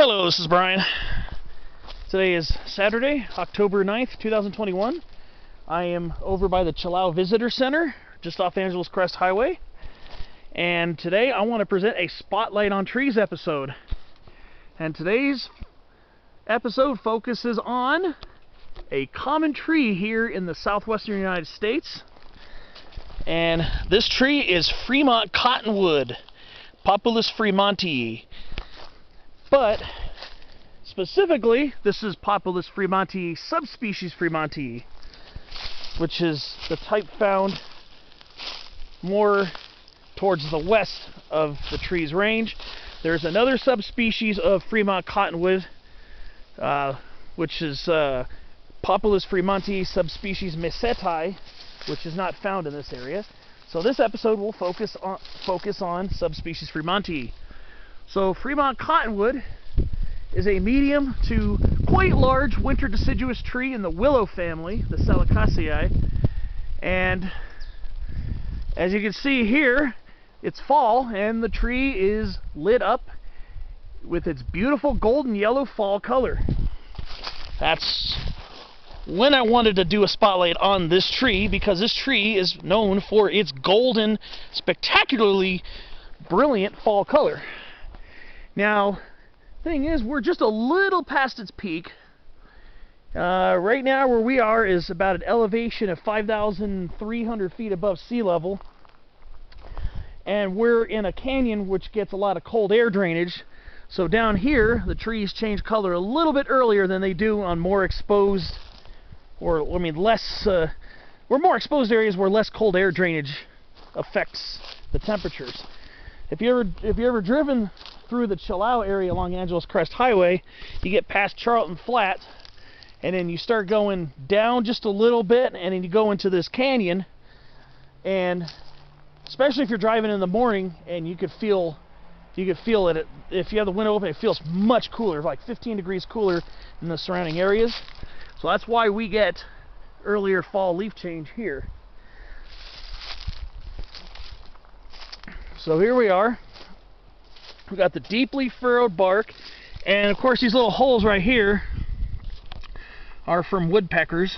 Hello, this is Brian. Today is Saturday, October 9th, 2021. I am over by the Chilao Visitor Center, just off Angeles Crest Highway. And today I want to present a Spotlight on Trees episode. And today's episode focuses on a common tree here in the southwestern United States. And this tree is Fremont Cottonwood, Populus fremontii. But specifically, this is Populus fremontii, subspecies fremontii, which is the type found more towards the west of the tree's range. There's another subspecies of Fremont Cottonwood, which is Populus fremontii subspecies mesetae, which is not found in this area. So this episode will focus on subspecies fremontii. So Fremont Cottonwood is a medium to quite large winter deciduous tree in the Willow family, the Salicaceae. And as you can see here, it's fall and the tree is lit up with its beautiful golden yellow fall color. That's when I wanted to do a spotlight on this tree, because this tree is known for its golden, spectacularly brilliant fall color. Now, thing is, we're just a little past its peak. Right now where we are is about an elevation of 5,300 feet above sea level. And we're in a canyon which gets a lot of cold air drainage. So down here, the trees change color a little bit earlier than they do on more exposed, or I mean we're more exposed areas where less cold air drainage affects the temperatures. If you ever driven through the Chilao area along Angeles Crest Highway, you get past Charlton Flat, and then you start going down just a little bit, and then you go into this canyon, and especially if you're driving in the morning, and you could feel it. If you have the window open, it feels much cooler, like 15 degrees cooler in the surrounding areas. So that's why we get earlier fall leaf change here. So here we are. We got the deeply furrowed bark, and of course these little holes right here are from woodpeckers,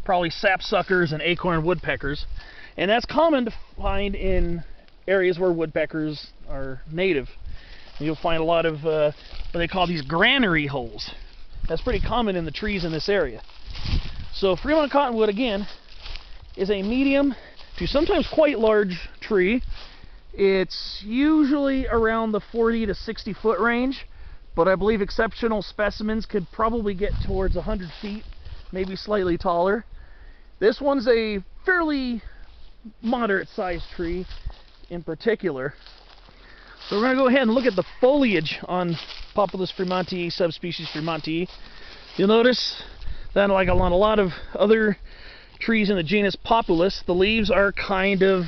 probably sapsuckers and acorn woodpeckers, and that's common to find in areas where woodpeckers are native. You'll find a lot of what they call these granary holes. That's pretty common in the trees in this area. So Fremont Cottonwood, again, is a medium to sometimes quite large tree. It's usually around the 40 to 60 foot range, but I believe exceptional specimens could probably get towards 100 feet, maybe slightly taller. This one's a fairly moderate sized tree in particular. So we're going to go ahead and look at the foliage on Populus fremontii, subspecies fremontii. You'll notice that, like on a lot of other trees in the genus Populus, the leaves are kind of,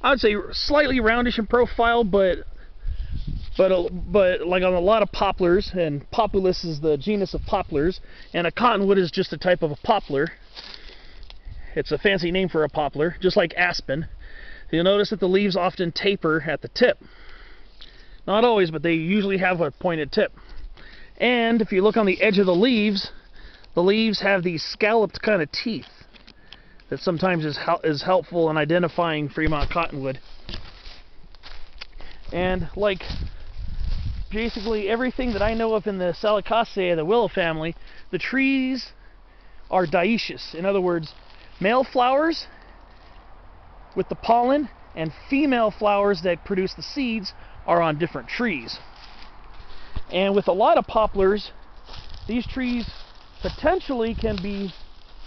I would say, slightly roundish in profile, but like on a lot of poplars, and Populus is the genus of poplars, and a cottonwood is just a type of a poplar. It's a fancy name for a poplar, just like aspen. You'll notice that the leaves often taper at the tip. Not always, but they usually have a pointed tip. And if you look on the edge of the leaves have these scalloped kind of teeth that sometimes is helpful in identifying Fremont Cottonwood. And like basically everything that I know of in the Salicaceae, the Willow family, the trees are dioecious. In other words, male flowers with the pollen and female flowers that produce the seeds are on different trees. And with a lot of poplars, these trees potentially can be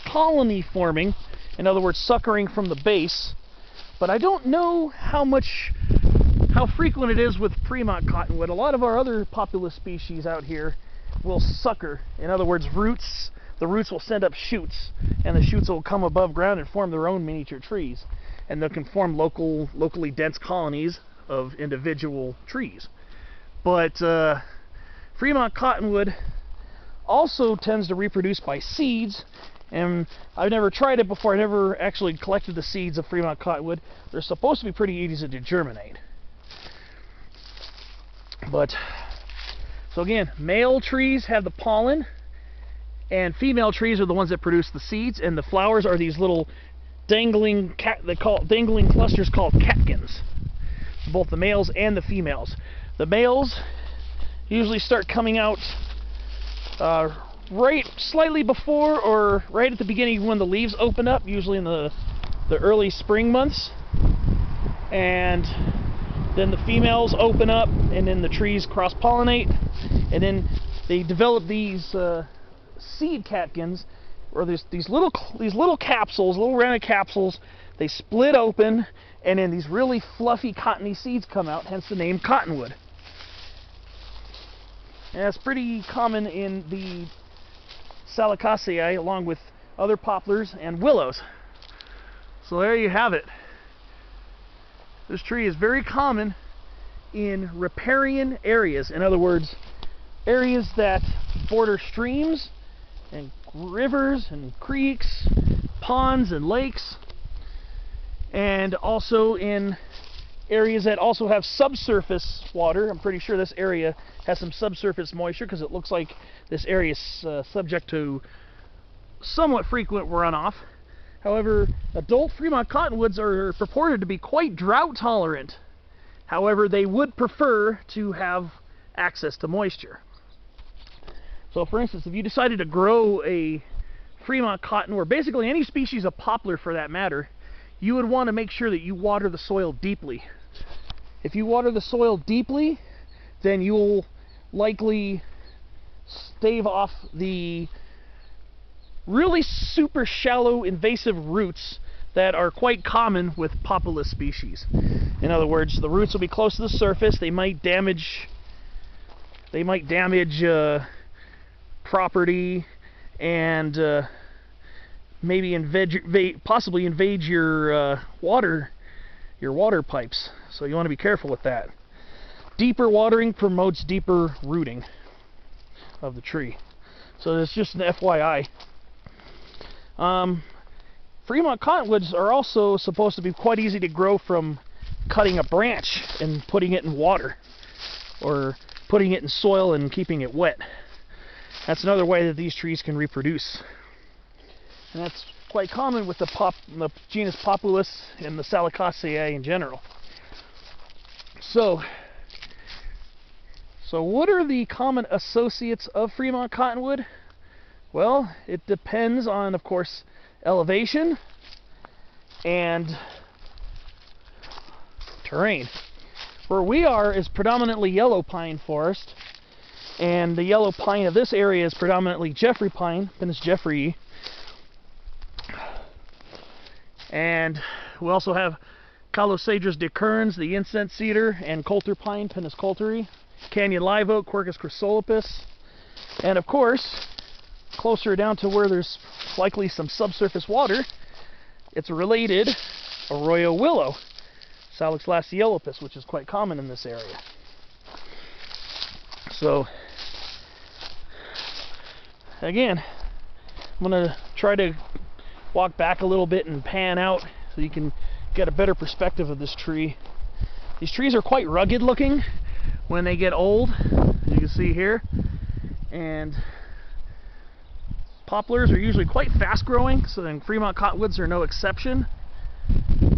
colony forming, in other words, suckering from the base, but I don't know how frequent it is with Fremont Cottonwood. A lot of our other Populus species out here will sucker. In other words, the roots will send up shoots, and the shoots will come above ground and form their own miniature trees, and they can form locally dense colonies of individual trees. But Fremont Cottonwood also tends to reproduce by seeds, and I've never tried it before. I never actually collected the seeds of Fremont Cottonwood. They're supposed to be pretty easy to germinate. But So again, male trees have the pollen, and female trees are the ones that produce the seeds, and the flowers are these little dangling dangling clusters called catkins. Both the males and the females. The males usually start coming out right slightly before or right at the beginning when the leaves open up, usually in the early spring months, and then the females open up, and then the trees cross-pollinate, and then they develop these seed catkins, or these little capsules, little rounded capsules. They split open, and then these really fluffy, cottony seeds come out, hence the name cottonwood. And that's pretty common in the Salicaceae, along with other poplars and willows. So there you have it. This tree is very common in riparian areas. In other words, areas that border streams and rivers and creeks, ponds and lakes, and also in areas that also have subsurface water. I'm pretty sure this area has some subsurface moisture because it looks like this area is subject to somewhat frequent runoff. However, adult Fremont cottonwoods are purported to be quite drought tolerant. However, they would prefer to have access to moisture. So for instance, if you decided to grow a Fremont cotton, or basically any species of poplar for that matter, you would want to make sure that you water the soil deeply. If you water the soil deeply, then you'll likely stave off the really super shallow invasive roots that are quite common with Populus species. In other words, the roots will be close to the surface. They might damage property, and maybe possibly invade your water pipes. So you want to be careful with that. Deeper watering promotes deeper rooting of the tree. So it's just an FYI. Fremont cottonwoods are also supposed to be quite easy to grow from cutting a branch and putting it in water, or putting it in soil and keeping it wet. That's another way that these trees can reproduce. And that's quite common with the genus Populus and the Salicaceae in general. So what are the common associates of Fremont cottonwood? Well, it depends on, of course, elevation and terrain. Where we are is predominantly yellow pine forest, and the yellow pine of this area is predominantly Jeffrey pine, Pinus jeffreyi. And we also have Calocedrus decurrens, the incense cedar, and coulter pine, Pinus coulteri, canyon live oak, Quercus chrysolipus, and of course, closer down to where there's likely some subsurface water, it's a related arroyo willow, Salix lacteolipus, which is quite common in this area. So, again, I'm going to try to walk back a little bit and pan out so you can get a better perspective of this tree. These trees are quite rugged looking when they get old, as you can see here, and poplars are usually quite fast growing, so then Fremont cottonwoods are no exception.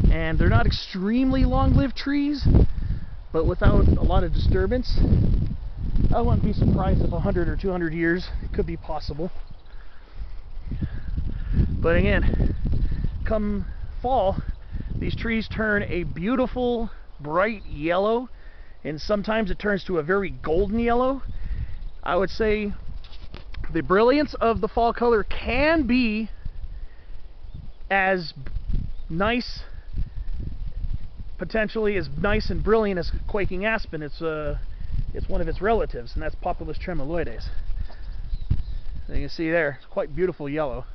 And they're not extremely long-lived trees, but without a lot of disturbance, I wouldn't be surprised if 100 or 200 years it could be possible. But again, come fall, these trees turn a beautiful bright yellow, and sometimes it turns to a very golden yellow. I would say the brilliance of the fall color can be as nice, potentially as nice and brilliant as Quaking Aspen. It's one of its relatives, and that's Populus tremuloides. You can see there, it's quite beautiful yellow.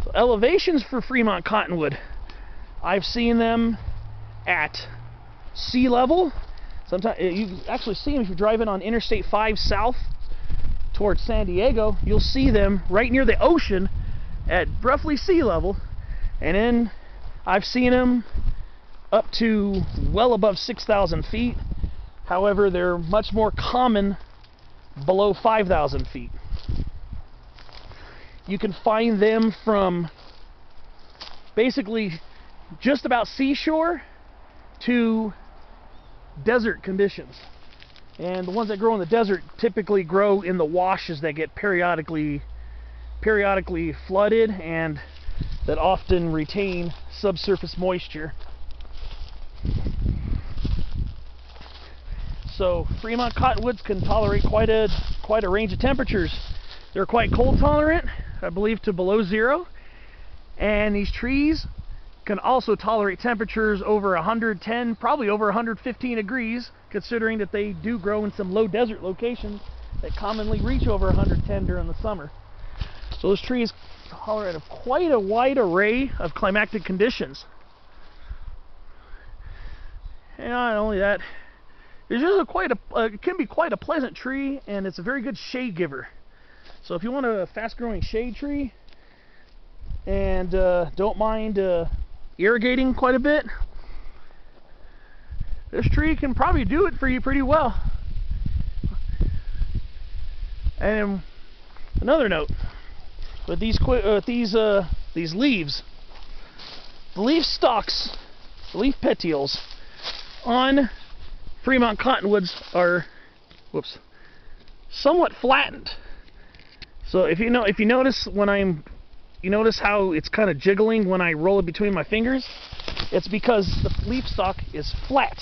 So elevations for Fremont cottonwood, I've seen them at sea level. Sometimes you actually see them if you're driving on Interstate 5 south towards San Diego. You'll see them right near the ocean at roughly sea level, and then I've seen them up to well above 6,000 feet. However, they're much more common below 5,000 feet. You can find them from basically just about seashore to desert conditions. And the ones that grow in the desert typically grow in the washes that get periodically flooded and that often retain subsurface moisture. So Fremont Cottonwoods can tolerate quite a range of temperatures. They're quite cold tolerant, I believe to below 0. And these trees can also tolerate temperatures over 110, probably over 115 degrees, considering that they do grow in some low desert locations that commonly reach over 110 during the summer. So those trees tolerate quite a wide array of climatic conditions. And not only that, it's just it can be quite a pleasant tree, and it's a very good shade giver. So if you want a fast-growing shade tree and don't mind irrigating quite a bit, this tree can probably do it for you pretty well. And another note with these leaves, the leaf stalks, the leaf petioles on Fremont Cottonwoods are, somewhat flattened. So if you notice you notice how it's kind of jiggling when I roll it between my fingers? It's because the leaf stalk is flat.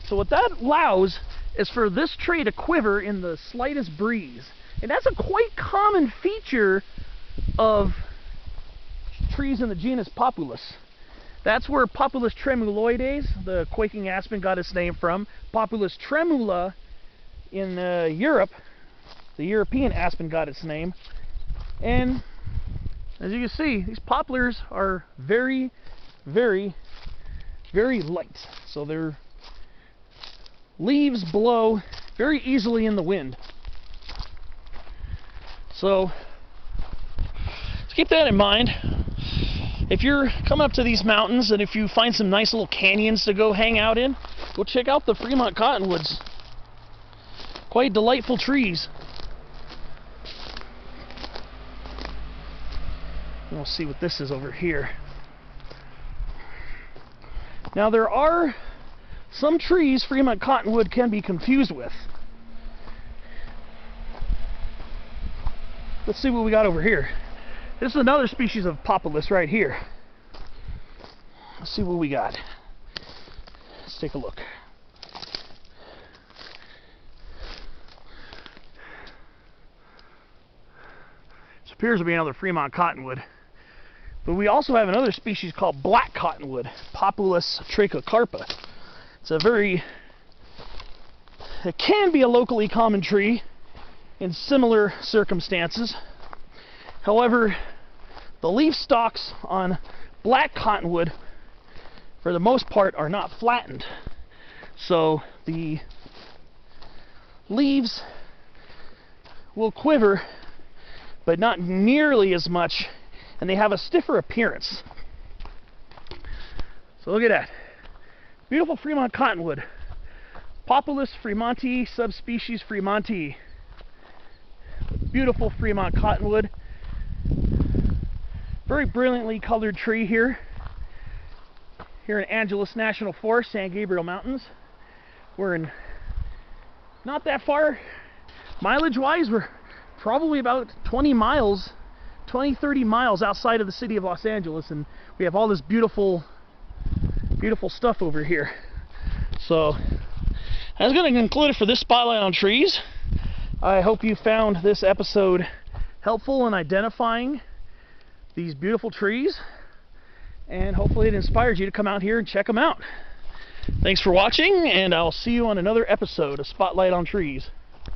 So what that allows is for this tree to quiver in the slightest breeze. And that's a quite common feature of trees in the genus Populus. That's where Populus tremuloides, the quaking aspen, got its name from. Populus tremula in Europe, the European aspen, got its name. And as you can see, these poplars are very, very, very light. So their leaves blow very easily in the wind. So let's keep that in mind. If you're coming up to these mountains and if you find some nice little canyons to go hang out in, go check out the Fremont Cottonwoods. Quite delightful trees. We'll see what this is over here. Now there are some trees Fremont Cottonwood can be confused with. Let's see what we got over here. This is another species of Populus right here. Let's see what we got. Let's take a look. This appears to be another Fremont Cottonwood. But we also have another species called black cottonwood, Populus trichocarpa. It can be a locally common tree in similar circumstances. However, the leaf stalks on black cottonwood, for the most part, are not flattened. So the leaves will quiver, but not nearly as much, and they have a stiffer appearance. So look at that. Beautiful Fremont Cottonwood. Populus fremontii, subspecies fremontii. Beautiful Fremont Cottonwood. Very brilliantly colored tree here in Angeles National Forest, San Gabriel Mountains. We're in not that far mileage-wise. We're probably about 20, 30 miles outside of the city of Los Angeles, and we have all this beautiful stuff over here. So that's going to conclude it for this spotlight on trees. I hope you found this episode helpful in identifying these beautiful trees, and hopefully it inspires you to come out here and check them out. Thanks for watching, and I'll see you on another episode of Spotlight on Trees.